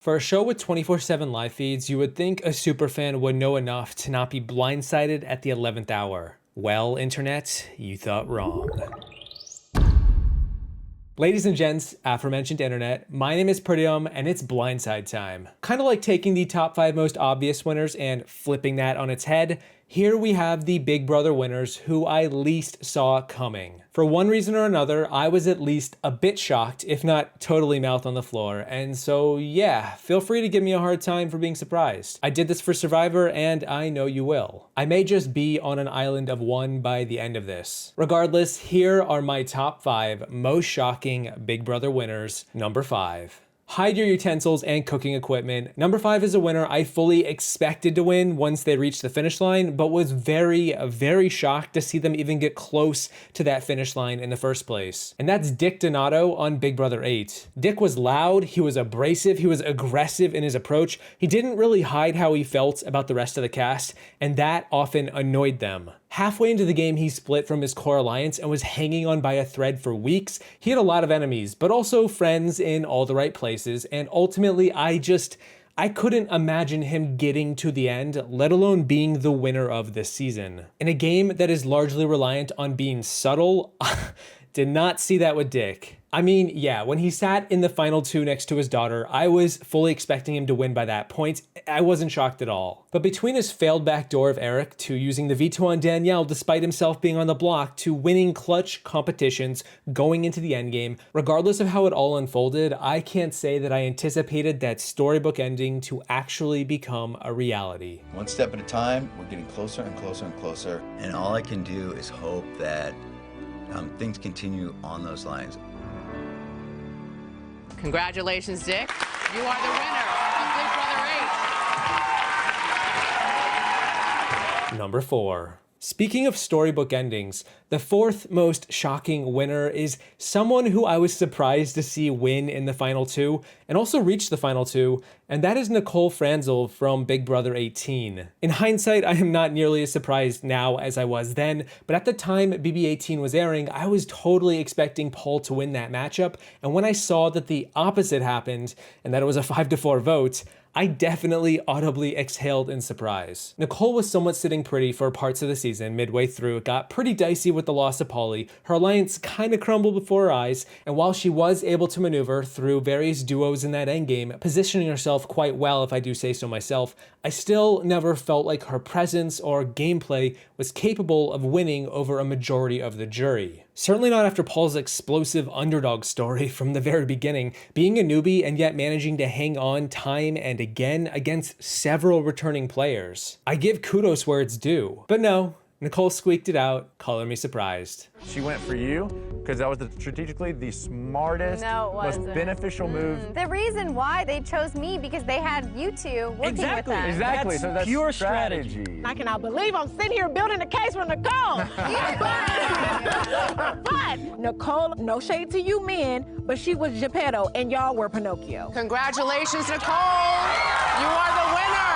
For a show with 24/7 live feeds, you would think a superfan would know enough to not be blindsided at the 11th hour. Well, internet, you thought wrong. Ladies and gents, aforementioned internet, my name is Peridiam and it's blindside time. Kind of like taking the top 5 most obvious winners and flipping that on its head, here we have the Big Brother winners who I least saw coming. For one reason or another, I was at least a bit shocked, if not totally mouth on the floor, and so yeah, feel free to give me a hard time for being surprised. I did this for Survivor and I know you will. I may just be on an island of one by the end of this. Regardless, here are my top 5 most shocking Big Brother winners. Number 5. Hide your utensils and cooking equipment. Number 5 is a winner I fully expected to win once they reached the finish line, but was very shocked to see them even get close to that finish line in the first place. And that's Dick Donato on Big Brother 8. Dick was loud, he was abrasive, he was aggressive in his approach. He didn't really hide how he felt about the rest of the cast, and that often annoyed them. Halfway into the game, he split from his core alliance and was hanging on by a thread for weeks. He had a lot of enemies, but also friends in all the right places, and ultimately I couldn't imagine him getting to the end, let alone being the winner of this season. In a game that is largely reliant on being subtle, did not see that with Dick. I mean, yeah, when he sat in the final 2 next to his daughter, I was fully expecting him to win by that point. I wasn't shocked at all. But between his failed backdoor of Eric, to using the veto on Danielle despite himself being on the block, to winning clutch competitions going into the endgame, regardless of how it all unfolded, I can't say that I anticipated that storybook ending to actually become a reality. One step at a time, we're getting closer and closer and closer. And all I can do is hope that things continue on those lines. Congratulations, Dick. You are the winner of Big Brother 8. Number 4. Speaking of storybook endings, the 4th most shocking winner is someone who I was surprised to see win in the final 2 and also reach the final 2, and that is Nicole Franzel from Big Brother 18. In hindsight, I am not nearly as surprised now as I was then, but at the time BB18 was airing, I was totally expecting Paul to win that matchup, and when I saw that the opposite happened and that it was a 5-4 vote, I definitely audibly exhaled in surprise. Nicole was somewhat sitting pretty for parts of the season. Midway through, it got pretty dicey with the loss of Pauly. Her alliance kind of crumbled before her eyes, and while she was able to maneuver through various duos in that endgame, positioning herself quite well if I do say so myself, I still never felt like her presence or gameplay was capable of winning over a majority of the jury. Certainly not after Paul's explosive underdog story from the very beginning, being a newbie and yet managing to hang on time and again against several returning players. I give kudos where it's due. But no, Nicole squeaked it out, color me surprised. She went for you because that was strategically the smartest, most beneficial move. The reason why they chose me because they had you two working with them. Exactly. So that's pure strategy. I cannot believe I'm sitting here building a case for Nicole. But Nicole, no shade to you men, but she was Geppetto and y'all were Pinocchio. Congratulations, Nicole. You are the winner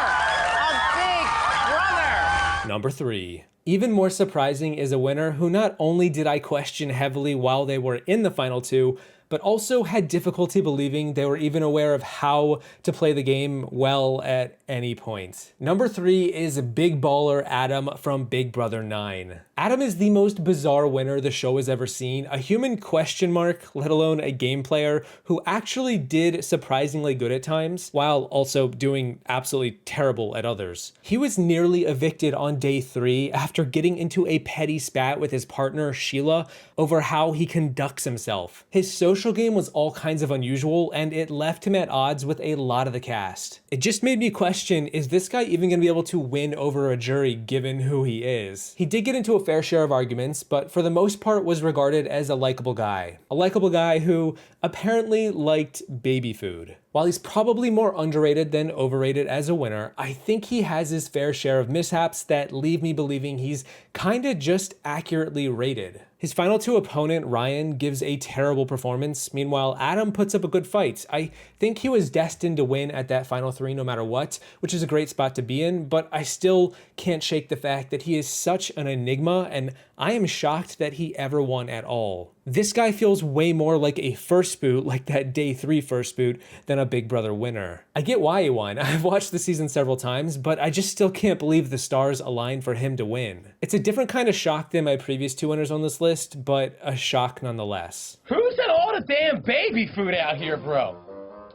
of Big Brother. Number 3. Even more surprising is a winner who not only did I question heavily while they were in the final 2, but also had difficulty believing they were even aware of how to play the game well at any point. Number 3 is Big Baller Adam from Big Brother 9. Adam is the most bizarre winner the show has ever seen, a human question mark, let alone a game player who actually did surprisingly good at times, while also doing absolutely terrible at others. He was nearly evicted on day 3 after getting into a petty spat with his partner Sheila over how he conducts himself. His social game was all kinds of unusual, and it left him at odds with a lot of the cast. It just made me question, is this guy even going to be able to win over a jury given who he is? He did get into a fair share of arguments, but for the most part was regarded as a likable guy. A likable guy who apparently liked baby food. While he's probably more underrated than overrated as a winner, I think he has his fair share of mishaps that leave me believing he's kinda just accurately rated. His final 2 opponent, Ryan, gives a terrible performance. Meanwhile, Adam puts up a good fight. I think he was destined to win at that final 3 no matter what, which is a great spot to be in, but I still can't shake the fact that he is such an enigma, and I am shocked that he ever won at all. This guy feels way more like a first boot, like that day 3 first boot, than a Big Brother winner. I get why he won. I've watched the season several times, but I just still can't believe the stars aligned for him to win. It's a different kind of shock than my previous 2 winners on this list, but a shock nonetheless. Who said all the damn baby food out here, bro?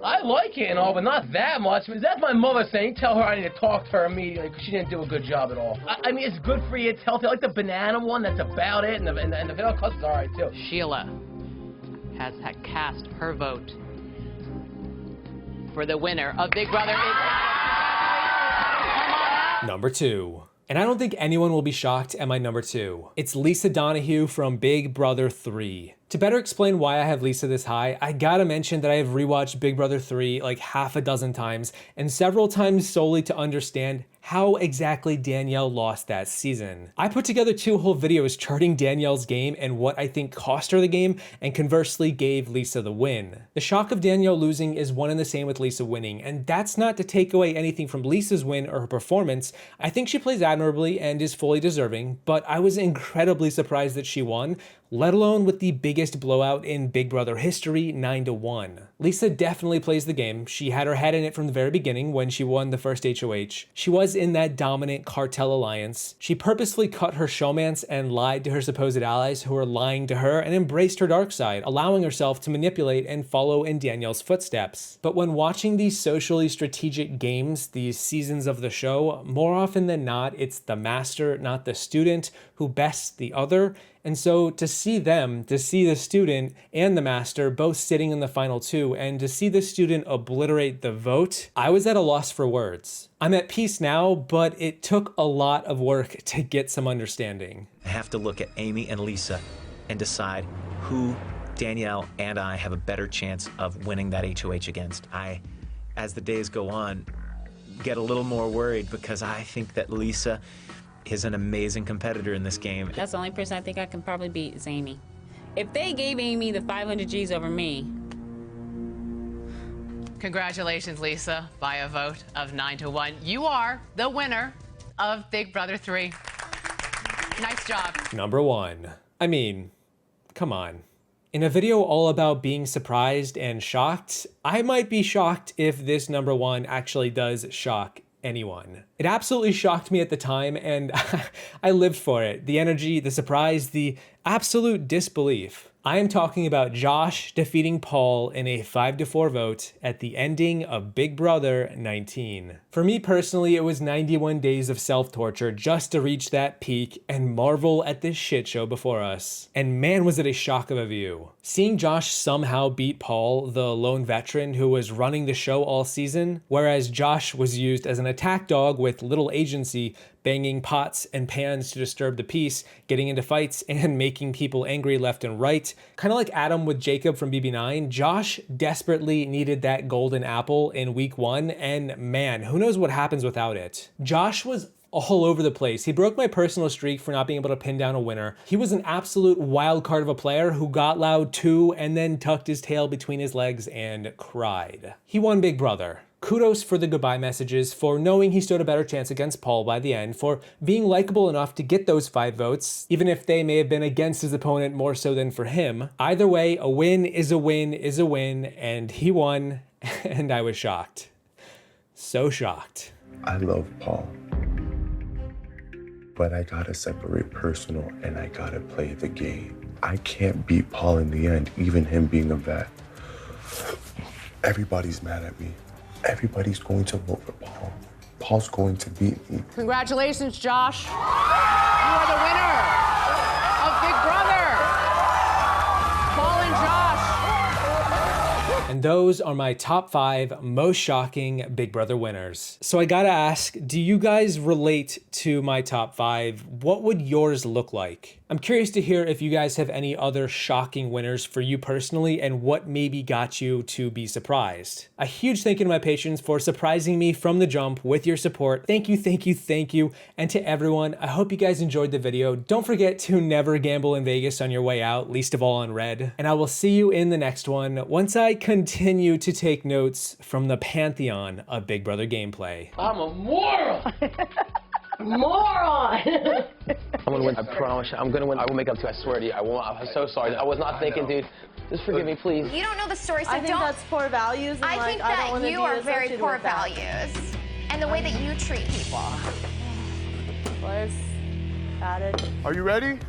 I like it and all, but not that much. That's my mother saying. Tell her I need to talk to her immediately because she didn't do a good job at all. I mean, it's good for you. It's healthy. I like the banana one. That's about it. And the vanilla custard's all right, too. Sheila has cast her vote for the winner of Big Brother. Number 2. And I don't think anyone will be shocked at my number 2. It's Lisa Donahue from Big Brother 3. To better explain why I have Lisa this high, I gotta mention that I have rewatched Big Brother 3 like half a dozen times, and several times solely to understand how exactly Danielle lost that season. I put together 2 whole videos charting Danielle's game and what I think cost her the game, and conversely gave Lisa the win. The shock of Danielle losing is one and the same with Lisa winning, and that's not to take away anything from Lisa's win or her performance. I think she plays admirably and is fully deserving, but I was incredibly surprised that she won, let alone with the biggest blowout in Big Brother history, 9-1. Lisa definitely plays the game. She had her head in it from the very beginning when she won the first HOH. She was in that dominant cartel alliance. She purposefully cut her showmance and lied to her supposed allies who were lying to her, and embraced her dark side, allowing herself to manipulate and follow in Danielle's footsteps. But when watching these socially strategic games, these seasons of the show, more often than not, it's the master, not the student, who bests the other. And so to see the student and the master both sitting in the final 2, and to see the student obliterate the vote, I was at a loss for words. I'm at peace now, but it took a lot of work to get some understanding. I have to look at Amy and Lisa and decide who Danielle and I have a better chance of winning that HOH against. As the days go on, get a little more worried because I think that Lisa is an amazing competitor in this game. That's the only person I think I can probably beat is Amy. If they gave Amy the 500 G's over me. Congratulations, Lisa, by a vote of 9-1. You are the winner of Big Brother 3. Nice job. Number 1. I mean, come on. In a video all about being surprised and shocked, I might be shocked if this number 1 actually does shock anyone. It absolutely shocked me at the time, and I lived for it. The energy, the surprise, the absolute disbelief. I am talking about Josh defeating Paul in a 5-4 vote at the ending of Big Brother 19. For me personally, it was 91 days of self-torture just to reach that peak and marvel at this shit show before us. And man, was it a shock of a view. Seeing Josh somehow beat Paul, the lone veteran who was running the show all season, whereas Josh was used as an attack dog with little agency, banging pots and pans to disturb the peace, getting into fights, and making people angry left and right. Kind of like Adam with Jacob from BB9, Josh desperately needed that golden apple in week 1, and man, who knows what happens without it. Josh was all over the place. He broke my personal streak for not being able to pin down a winner. He was an absolute wild card of a player who got loud too, and then tucked his tail between his legs and cried. He won Big Brother. Kudos for the goodbye messages, for knowing he stood a better chance against Paul by the end, for being likable enough to get those 5 votes, even if they may have been against his opponent more so than for him. Either way, a win is a win is a win, and he won, and I was shocked. So shocked. I love Paul, but I gotta separate personal and I gotta play the game. I can't beat Paul in the end, even him being a vet. Everybody's mad at me. Everybody's going to vote for Paul. Paul's going to beat me. Congratulations, Josh. You are the winner of Big Brother. Paul and Josh. And those are my top 5 most shocking Big Brother winners. So I gotta ask, do you guys relate to my top 5? What would yours look like? I'm curious to hear if you guys have any other shocking winners for you personally and what maybe got you to be surprised. A huge thank you to my patrons for surprising me from the jump with your support. Thank you, thank you, thank you. And to everyone, I hope you guys enjoyed the video. Don't forget to never gamble in Vegas on your way out, least of all on red. And I will see you in the next one once I continue to take notes from the pantheon of Big Brother gameplay. I'm a moron! Moron! I'm gonna win. I promise. I'm gonna win. I will make up to you. I swear to you. I won't. I'm so sorry. I was not thinking, dude. Just forgive me, please. You don't know the story, so I think that's poor values. And I think that you are very poor values. And the way that you treat people. Was added. Are you ready?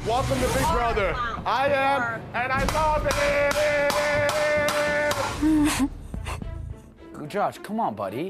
Welcome to Big Brother. I am, and I love it. Josh, come on, buddy.